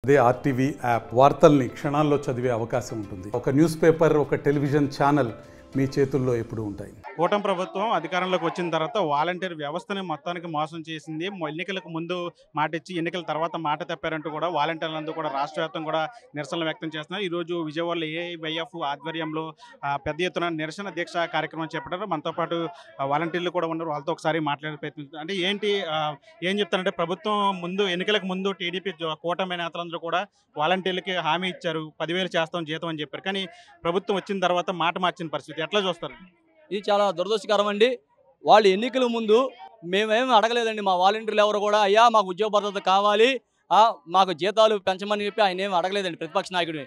అదే RTV app వార్తల్ని క్షణాల్లో చదివే అవకాశం ఉంటుంది. ఒక న్యూస్ పేపర్, ఒక టెలివిజన్ ఛానల్ మీ చేతుల్లో ఎప్పుడూ ఉంటాయి. కూటమి ప్రభుత్వం అధికారంలోకి వచ్చిన తర్వాత వాలంటీర్ వ్యవస్థని మొత్తానికి మోసం చేసింది. ఎన్నికలకు ముందు మాట ఇచ్చి ఎన్నికల తర్వాత మాట తప్పారంటూ కూడా వాలంటీర్లందరూ కూడా రాష్ట్ర వ్యాప్తంగా కూడా నిరసనలు వ్యక్తం చేస్తున్నారు. ఈరోజు విజయవాడలో ఏఐవైఎఫ్ ఆధ్వర్యంలో పెద్ద ఎత్తున నిరసన దీక్ష కార్యక్రమం చేపట్టారు. మనతో పాటు వాలంటీర్లు కూడా ఉన్నారు. వాళ్ళతో ఒకసారి మాట్లాడే ప్రయత్నించారు. అంటే ఏం చెప్తారంటే ప్రభుత్వం ముందు ఎన్నికలకు ముందు టీడీపీ కూటమి నేతలందరూ కూడా వాలంటీర్లకి హామీ ఇచ్చారు, 10,000 చేస్తాం జీతం అని చెప్పారు. కానీ ప్రభుత్వం వచ్చిన తర్వాత మాట మార్చిన పరిస్థితి ఎట్లా చూస్తారు? ఇది చాలా దురదృష్టకరం అండి. వాళ్ళు ఎన్నికల ముందు మేమేమి అడగలేదండి. మా వాలంటీర్లు ఎవరు కూడా అయ్యా మాకు ఉద్యోగ భద్రత కావాలి, మాకు జీతాలు పెంచమని చెప్పి ఆయన ఏమి అడగలేదండి. ప్రతిపక్ష నాయకుడిని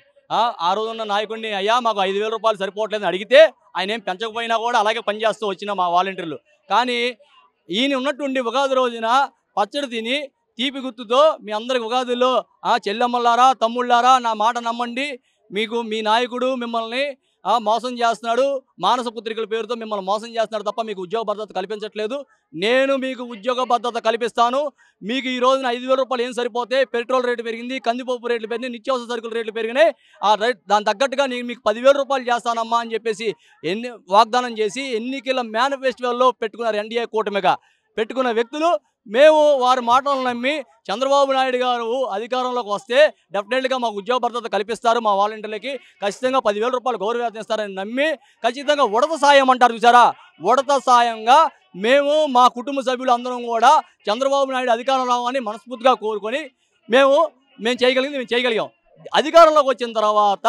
ఆ రోజున్న నాయకుడిని అయ్యా మాకు 5,000 రూపాయలు సరిపోవట్లేదని అడిగితే ఆయన ఏం పెంచకపోయినా కూడా అలాగే పనిచేస్తూ వచ్చిన మా వాలంటీర్లు. కానీ ఈయన ఉన్నట్టుండి ఉగాది రోజున పచ్చడి తిని తీపి గుర్తుతో మీ అందరికి ఉగాదిలో చెల్లెమ్మలారా తమ్ముళ్ళారా నా మాట నమ్మండి, మీకు మీ నాయకుడు మిమ్మల్ని మోసం చేస్తున్నాడు, మానస పుత్రికల పేరుతో మిమ్మల్ని మోసం చేస్తున్నాడు తప్ప మీకు ఉద్యోగ భద్రత కల్పించట్లేదు, నేను మీకు ఉద్యోగ భద్రత కల్పిస్తాను, మీకు ఈ రోజున 5,000 రూపాయలు ఏం సరిపోతే పెట్రోల్ రేటు పెరిగింది, కందిపప్పు రేట్లు పెరిగింది, నిత్యావసర సరుకుల రేట్లు పెరిగినాయి, దాని తగ్గట్టుగా నేను మీకు 10,000 రూపాయలు చేస్తానమ్మా అని చెప్పేసి వాగ్దానం చేసి ఎన్నికల మేనిఫెస్టోలో పెట్టుకున్నారు. ఎన్డీఏ కూటమిగా పెట్టుకున్న వ్యక్తులు మేము వారి మాటలను నమ్మి చంద్రబాబు నాయుడు గారు అధికారంలోకి వస్తే డెఫినెట్గా మాకు ఉద్యోగ భద్రత కల్పిస్తారు, మా వాలంటీర్లకి ఖచ్చితంగా 10,000 రూపాయలు గౌరవం ఇస్తారని నమ్మి ఖచ్చితంగా ఉడత సాయం అంటారు చూసారా, ఉడత సాయంగా మేము మా కుటుంబ సభ్యులు అందరం కూడా చంద్రబాబు నాయుడు అధికారం రావాలని మనస్ఫూర్తిగా కోరుకొని మేము చేయగలిగింది మేము చేయగలిగాం. అధికారంలోకి వచ్చిన తర్వాత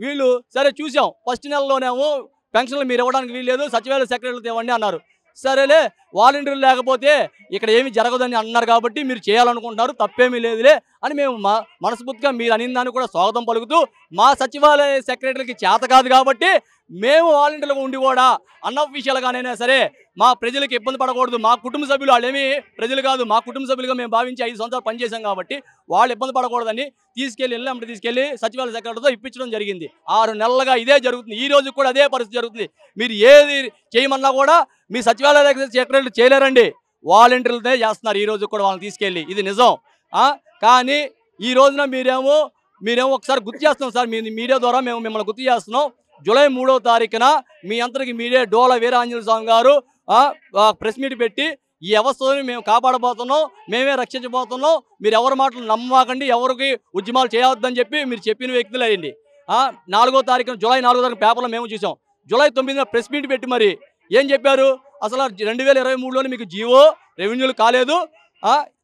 వీళ్ళు సరే చూసాం, ఫస్ట్ నెలలోనేమో పెన్షన్లు మీరు ఇవ్వడానికి వీల్లేదు, సచివాలయ సెక్రటరీలు ఇవ్వండి అన్నారు. సరేలే వాలంటీర్లు లేకపోతే ఇక్కడ ఏమి జరగదని అన్నారు కాబట్టి మీరు చేయాలనుకుంటున్నారు, తప్పేమీ లేదులే అని మేము మనస్ఫూర్తిగా మీరు అనిందాన్ని కూడా స్వాగతం పలుకుతూ మా సచివాలయ సెక్రటరీకి చేత కాదు కాబట్టి మేము వాలంటీర్లుగా ఉండి కూడా అన్అఫీషియల్గానైనా సరే మా ప్రజలకు ఇబ్బంది పడకూడదు, మా కుటుంబ సభ్యులు వాళ్ళేమి ప్రజలు కాదు, మా కుటుంబ సభ్యులుగా మేము భావించి 5 సంవత్సరాలు పనిచేసాం కాబట్టి వాళ్ళు ఇబ్బంది పడకూడదని తీసుకెళ్ళి సచివాలయ సెక్రటరీతో ఇప్పించడం జరిగింది. 6 నెలలుగా ఇదే జరుగుతుంది. ఈ రోజు కూడా అదే పరిస్థితి జరుగుతుంది. మీరు ఏది చేయమన్నా కూడా మీ సచివాలయ సెక్రటరీలు చేయలేరండి, వాలంటీర్లతో చేస్తున్నారు ఈ రోజు కూడా వాళ్ళని తీసుకెళ్ళి. ఇది నిజం. కానీ ఈ రోజున మీరేమో ఒకసారి గుర్తు చేస్తున్నాం సార్, మీడియా ద్వారా మేము మిమ్మల్ని గుర్తు చేస్తున్నాం. జూలై 3వ తారీఖున మీ అందరికి మీడియా డోల వీరాంజనేయ స్వామి గారు ప్రెస్ మీట్ పెట్టి ఈ వ్యవస్థని మేము కాపాడబోతున్నాం, మేమే రక్షించబోతున్నాం, మీరు ఎవరి మాటలు నమ్మకండి, ఎవరికి ఉద్యమాలు చేయవద్దని చెప్పి మీరు చెప్పిన వ్యక్తులు అయ్యండి. 4వ తారీఖున జూలై 4వ తారీఖున పేపర్లో మేము చూసాం. జూలై 9న ప్రెస్ మీట్ పెట్టి మరి ఏం చెప్పారు, అసలు 2023లోనే మీకు జీవో రెవెన్యూలు కాలేదు,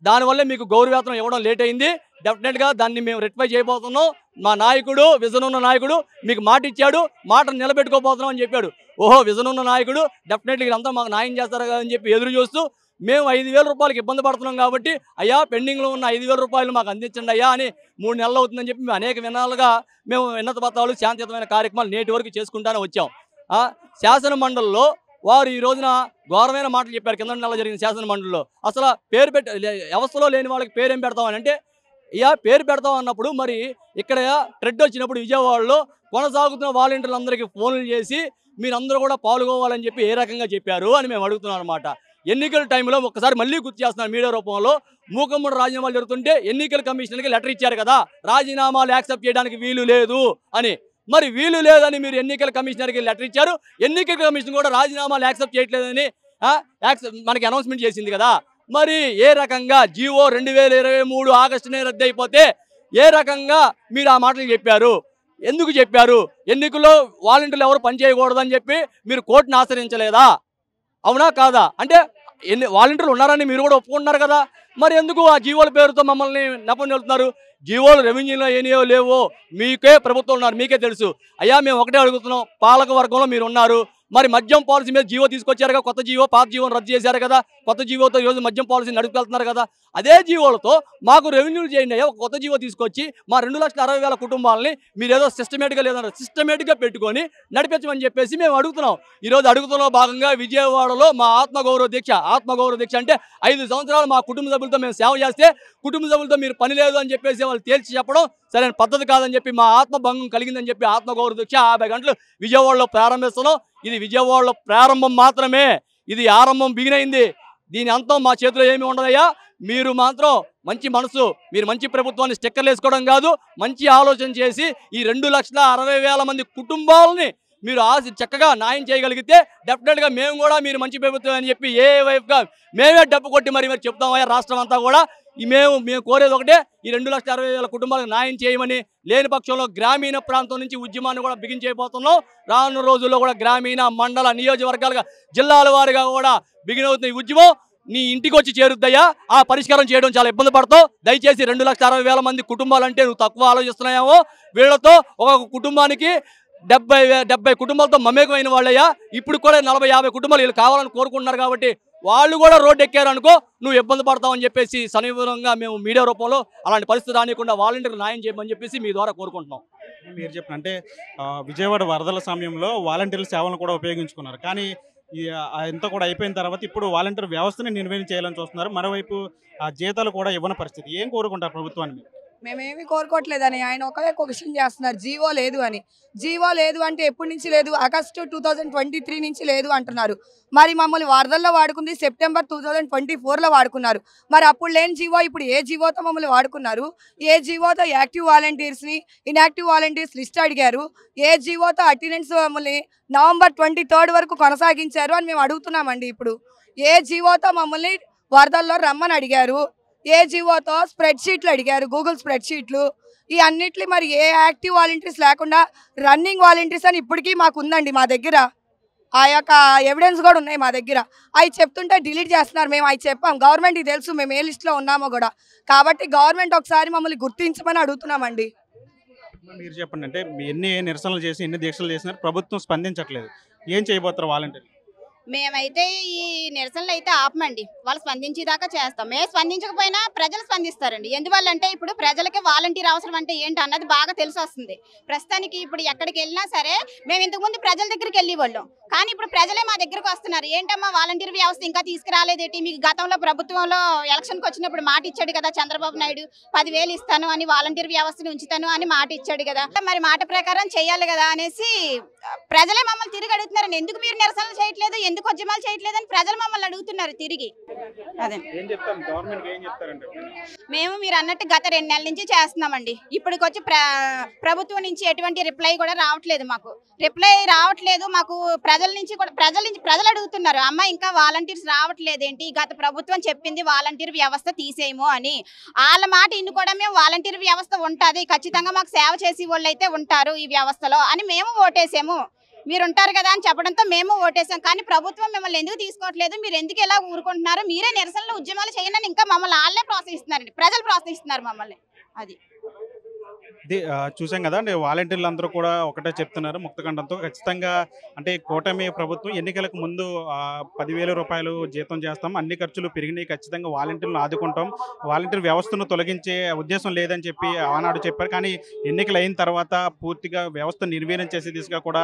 దానివల్ల మీకు గౌరవేతనం ఇవ్వడం లేట్ అయింది, డెఫినెట్గా దాన్ని మేము రెక్టిఫై చేయబోతున్నాం, మా నాయకుడు విజన్ ఉన్న నాయకుడు మీకు మాట ఇచ్చాడు, మాటను నిలబెట్టుకోబోతున్నాం అని చెప్పాడు. ఓహో విజన్ ఉన్న నాయకుడు డెఫినెట్గా ఇదంతా మాకు న్యాయం చేస్తారు కదా అని చెప్పి ఎదురు చూస్తూ మేము 5,000 రూపాయలకి ఇబ్బంది పడుతున్నాం కాబట్టి అయ్యా పెండింగ్లో ఉన్న 5,000 రూపాయలు మాకు అందించండి అయ్యా అని 3 నెలలు అవుతుందని చెప్పి మేము అనేక వినాలుగా మేము విన్నత పత్రాలు శాంతియుతమైన కార్యక్రమాలు నేటి వరకు చేసుకుంటానే వచ్చాం. శాసన మండలిలో వారు ఈ రోజున ఘోరమైన మాటలు చెప్పారు. కింద నెల జరిగిన శాసన మండలిలో అసలు పేరు వ్యవస్థలో లేని వాళ్ళకి పేరు ఏం పెడతామని అంటే పేరు పెడతాం అన్నప్పుడు మరి ఇక్కడ ట్రెడ్ వచ్చినప్పుడు విజయవాడలో కొనసాగుతున్న వాలంటీర్లందరికీ ఫోన్లు చేసి మీరందరూ కూడా పాల్గొవాలని చెప్పి ఏ రకంగా చెప్పారు అని మేము అడుగుతున్నాం అనమాట. ఎన్నికల టైంలో ఒక్కసారి మళ్ళీ గుర్తు చేస్తున్నారు మీడియా రూపంలో, మూకమ్మడి రాజీనామాలు జరుగుతుంటే ఎన్నికల కమిషన్కి లెటర్ ఇచ్చారు కదా, రాజీనామాలు యాక్సెప్ట్ చేయడానికి వీలు లేదు అని. మరి వీలు లేదని మీరు ఎన్నికల కమిషనర్కి లెటర్ ఇచ్చారు, ఎన్నికల కమిషన్ కూడా రాజీనామాలు యాక్సెప్ట్ చేయట్లేదని మనకి అనౌన్స్మెంట్ చేసింది కదా. మరి ఏ రకంగా జీవో 2023 ఆగస్టునే రద్దు అయిపోతే ఏ రకంగా మీరు ఆ మాటలు చెప్పారు, ఎందుకు చెప్పారు? ఎన్నికల్లో వాలంటీర్లు ఎవరు పనిచేయకూడదని చెప్పి మీరు కోర్టును ఆశ్రయించలేదా? అవునా కాదా? అంటే వాలంటీర్లు ఉన్నారని మీరు కూడా ఒప్పుకుంటున్నారు కదా, మరి ఎందుకు ఆ జీవోల పేరుతో మమ్మల్ని నెపం నిలుతున్నారు? జీవోలు రెవెన్యూలో ఏనియో లేవో మీకే ప్రభుత్వం ఉన్నారు, మీకే తెలుసు. అయ్యా మేము ఒకటే అడుగుతున్నాం, పాలక వర్గంలో మీరు ఉన్నారు, మరి మద్యం పాలసీ మీద జీవో తీసుకొచ్చారు కదా, కొత్త జీవో, పాత జీవోను రద్దు చేశారు కదా, కొత్త జీవోతో ఈరోజు మద్యం పాలసీ నడుపుకెళ్తున్నారు కదా, అదే జీవోలతో మాకు రెవెన్యూలు చేయండి అయ్యా, ఒక కొత్త జీవో తీసుకొచ్చి మా 2,60,000 కుటుంబాలని మీరు ఏదో సిస్టమేటిక్గా లేదన్నారు, సిస్టమేటిక్గా పెట్టుకొని నడిపించమని చెప్పేసి మేము అడుగుతున్నాం. ఈరోజు అడుగుతున్న భాగంగా విజయవాడలో మా ఆత్మగౌరవ దీక్ష అంటే 5 సంవత్సరాలు మా కుటుంబ సభ్యులతో మేము సేవ చేస్తే కుటుంబ సభ్యులతో మీరు పని లేదు అని చెప్పేసి వాళ్ళు తేల్చి చెప్పడం సరైన పద్ధతి కాదని చెప్పి మా ఆత్మభంగం కలిగిందని చెప్పి ఆత్మగౌరవ దీక్ష 50 గంటలు విజయవాడలో ప్రారంభిస్తున్నాం. ఇది విజయవాడలో ప్రారంభం మాత్రమే, ఇది ఆరంభం బిగినైంది, దీని అంతం మా చేతిలో ఏమి ఉండదయ్యా. మీరు మాత్రం మంచి మనసు, మీరు మంచి ప్రభుత్వాన్ని స్టిక్కర్లు వేసుకోవడం కాదు, మంచి ఆలోచన చేసి ఈ 2,60,000 మంది కుటుంబాలని మీరు చక్కగా న్యాయం చేయగలిగితే డెఫినెట్గా మేము కూడా మీరు మంచి ప్రభుత్వం అని చెప్పి ఏ వైపుగా మేమే డబ్బు కొట్టి మరి చెప్తామయ్యా. రాష్ట్రం అంతా కూడా మేము కోరేది ఒకటే, ఈ 2,60,000 కుటుంబాలకు న్యాయం చేయమని. లేని పక్షంలో గ్రామీణ ప్రాంతం నుంచి ఉద్యమాన్ని కూడా బిగించైపోతున్నాం. రానున్న రోజుల్లో కూడా గ్రామీణ, మండల, నియోజకవర్గాలుగా, జిల్లాల వారిగా కూడా బిగినవుతున్న ఈ ఉద్యమం నీ ఇంటికి వచ్చి చేరుద్దయ్యా. ఆ పరిష్కారం చేయడం చాలా ఇబ్బంది పడతావు. దయచేసి 2,60,000 మంది కుటుంబాలంటే నువ్వు తక్కువ ఆలోచిస్తున్నాయేమో. వీళ్లతో ఒక కుటుంబానికి 70 కుటుంబాలతో మమేకమైన వాళ్ళయ్యా. ఇప్పుడు కూడా 40-50 కుటుంబాలు వీళ్ళు కావాలని కోరుకుంటున్నారు కాబట్టి వాళ్ళు కూడా రోడ్డు ఎక్కారనుకో నువ్వు ఇబ్బంది పడతావని చెప్పేసి సనివివరంగా మేము మీడియా రూపంలో అలాంటి పరిస్థితి రానికుండా వాలంటీర్లు న్యాయం చేయమని చెప్పేసి మీ ద్వారా కోరుకుంటున్నాం. మీరు చెప్పిన అంటే విజయవాడ వరదల సమయంలో వాలంటీర్ల సేవలను కూడా ఉపయోగించుకున్నారు. కానీ ఇంత కూడా అయిపోయిన తర్వాత ఇప్పుడు వాలంటీర్ వ్యవస్థని నిర్వహణ చేయాలని చూస్తున్నారు. మరోవైపు జీతాలు కూడా ఇవ్వని పరిస్థితి. ఏం కోరుకుంటారు ప్రభుత్వాన్ని? మేమేమి కోరుకోవట్లేదని ఆయన ఒకే క్వశ్చన్ చేస్తున్నారు, జీవో లేదు అని. జీవో లేదు అంటే ఎప్పటి నుంచి లేదు? ఆగస్టు 2023 నుంచి లేదు అంటున్నారు. మరి మమ్మల్ని వరదల్లో వాడుకుంది సెప్టెంబర్ 2024లో వాడుకున్నారు. మరి అప్పుడు లేని జీవో ఇప్పుడు ఏ జీవోతో మమ్మల్ని వాడుకున్నారు? ఏ జీవోతో యాక్టివ్ వాలంటీర్స్ని, ఇన్యాక్టివ్ వాలంటీర్స్ లిస్ట్ అడిగారు? ఏ జీవోతో అటెండెన్స్ మమ్మల్ని నవంబర్ 23 వరకు కొనసాగించారు అని మేము అడుగుతున్నామండి. ఇప్పుడు ఏ జీవోతో మమ్మల్ని వరదల్లో రమ్మని అడిగారు? ఏ జీవోతో స్ప్రెడ్ షీట్లు అడిగారు? గూగుల్ స్ప్రెడ్ షీట్లు. ఈ అన్నిట్లు మరి ఏ యాక్టివ్ వాలంటీర్స్ లేకుండా రన్నింగ్ వాలంటీర్స్ అని ఇప్పటికీ మాకు ఉందండి. మా దగ్గర ఆ యొక్క ఎవిడెన్స్ కూడా ఉన్నాయి మా దగ్గర. అవి చెప్తుంటే డిలీట్ చేస్తున్నారు. మేము అవి చెప్పాం, గవర్నమెంట్కి తెలుసు మేము ఏ లిస్ట్లో ఉన్నామో కూడా. కాబట్టి గవర్నమెంట్ ఒకసారి మమ్మల్ని గుర్తించమని అడుగుతున్నామండి. మీరు చెప్పండి, అంటే ఎన్ని నిరసనలు చేసి ఎన్ని దీక్షలు చేసినారు, ప్రభుత్వం స్పందించట్లేదు, ఏం చేయబోతారు వాలంటీర్? మేమైతే ఈ నిరసనలు అయితే ఆపమండి. వాళ్ళు స్పందించేదాకా చేస్తాం. మేము స్పందించకపోయినా ప్రజలు స్పందిస్తారండి. ఎందువల్లంటే ఇప్పుడు ప్రజలకి వాలంటీర్ అవసరం అంటే ఏంటి అన్నది బాగా తెలిసి వస్తుంది. ప్రస్తుతానికి ఇప్పుడు ఎక్కడికి వెళ్ళినా సరే మేము ఇంతకుముందు ప్రజల దగ్గరికి వెళ్ళేవాళ్ళం, కానీ ఇప్పుడు ప్రజలే మా దగ్గరకు వస్తున్నారు. ఏంటమ్మా వాలంటీర్ వ్యవస్థ ఇంకా తీసుకురాలేదేంటి? మీకు గతంలో ప్రభుత్వంలో ఎలక్షన్కి వచ్చినప్పుడు మాట ఇచ్చాడు కదా చంద్రబాబు నాయుడు, 10,000 ఇస్తాను అని, వాలంటీర్ వ్యవస్థను ఉంచుతాను అని మాట ఇచ్చాడు కదా. మరి మాట ప్రకారం చేయాలి కదా అనేసి ప్రజలే మమ్మల్ని తిరిగి అడుగుతున్నారండి. ఎందుకు మీరు నిరసనలు చేయట్లేదు, ఎందుకు ఉద్యమాలు చేయట్లేదు అని ప్రజలు మమ్మల్ని అడుగుతున్నారు తిరిగి. అదే మేము మీరు అన్నట్టు గత 2 నెలల నుంచి చేస్తున్నామండి. ఇప్పటికొచ్చి ప్రభుత్వం నుంచి ఎటువంటి రిప్లై కూడా రావట్లేదు. మాకు రిప్లై రావట్లేదు. మాకు ప్రజలు అడుగుతున్నారు, అమ్మ ఇంకా వాలంటీర్స్ రావట్లేదేంటి? గత ప్రభుత్వం చెప్పింది వాలంటీర్ వ్యవస్థ తీసేయము అని. వాళ్ళ మాట ఇన్ని కూడా మేము వాలంటీర్ వ్యవస్థ ఉంటుంది, ఖచ్చితంగా మాకు సేవ చేసే వాళ్ళు అయితే ఉంటారు ఈ వ్యవస్థలో అని మేము ఓటేసాము. మీరు ఉంటారు కదా అని చెప్పడంతో మేము ఓటేసాం. కానీ ప్రభుత్వం మిమ్మల్ని ఎందుకు తీసుకోవట్లేదు, మీరు ఎందుకు ఎలా ఊరుకుంటున్నారు, మీరే నిరసనలు ఉద్యమాలు చేయండి ఇంకా మమ్మల్ని వాళ్ళే ప్రోత్సహిస్తున్నారండి. ప్రజలు ప్రోత్సహిస్తున్నారు మమ్మల్ని. అది చూసాం కదా అండి. వాలంటీర్లు అందరూ కూడా ఒకటే చెప్తున్నారు ముక్తకంఠంతో, ఖచ్చితంగా అంటే కూటమి ప్రభుత్వం ఎన్నికలకు ముందు 10,000 రూపాయలు జీతం చేస్తాం, అన్ని ఖర్చులు పెరిగినాయి, ఖచ్చితంగా వాలంటీర్లను ఆదుకుంటాం, వాలంటీర్ వ్యవస్థను తొలగించే ఉద్దేశం లేదని చెప్పి ఆనాడు చెప్పారు. కానీ ఎన్నికలు అయిన తర్వాత పూర్తిగా వ్యవస్థ నిర్వీర్యం చేసే దిశగా కూడా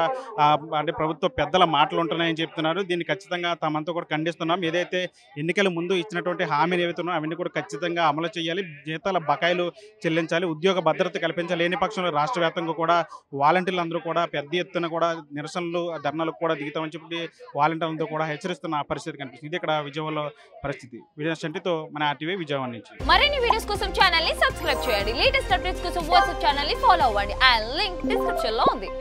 అంటే ప్రభుత్వ పెద్దల మాటలు ఉంటున్నాయని చెప్తున్నారు. దీన్ని ఖచ్చితంగా తామంతా కూడా ఖండిస్తున్నాం. ఏదైతే ఎన్నికల ముందు ఇచ్చినటువంటి హామీలు ఏవైతే ఉన్నాయో అవన్నీ కూడా ఖచ్చితంగా అమలు చేయాలి, జీతాల బకాయిలు చెల్లించాలి, ఉద్యోగ భద్రత కల్పించాలి. లేని పక్షంలో రాష్ట్ర వ్యాప్తంగా కూడా వాలంటీర్లు అందరూ కూడా పెద్ద ఎత్తున కూడా నిరసనలు, ధర్నాలకు కూడా దిగుతామని చెప్పి వాలంటీర్లందరూ కూడా హెచ్చరిస్తున్న పరిస్థితి కనిపిస్తుంది. ఇది ఇక్కడ విజయవాడలో పరిస్థితి. వీడియో షంటితో మన RTV విజయవాడ నుంచి. మరిన్ని వీడియోస్ కోసం ఛానల్ ని సబ్స్క్రైబ్ చేయండి. లేటెస్ట్ అప్డేట్స్ కోసం వాట్సాప్ ఛానల్ ని ఫాలో అవ్వండి. ఆ లింక్ డిస్క్రిప్షన్ లో ఉంది.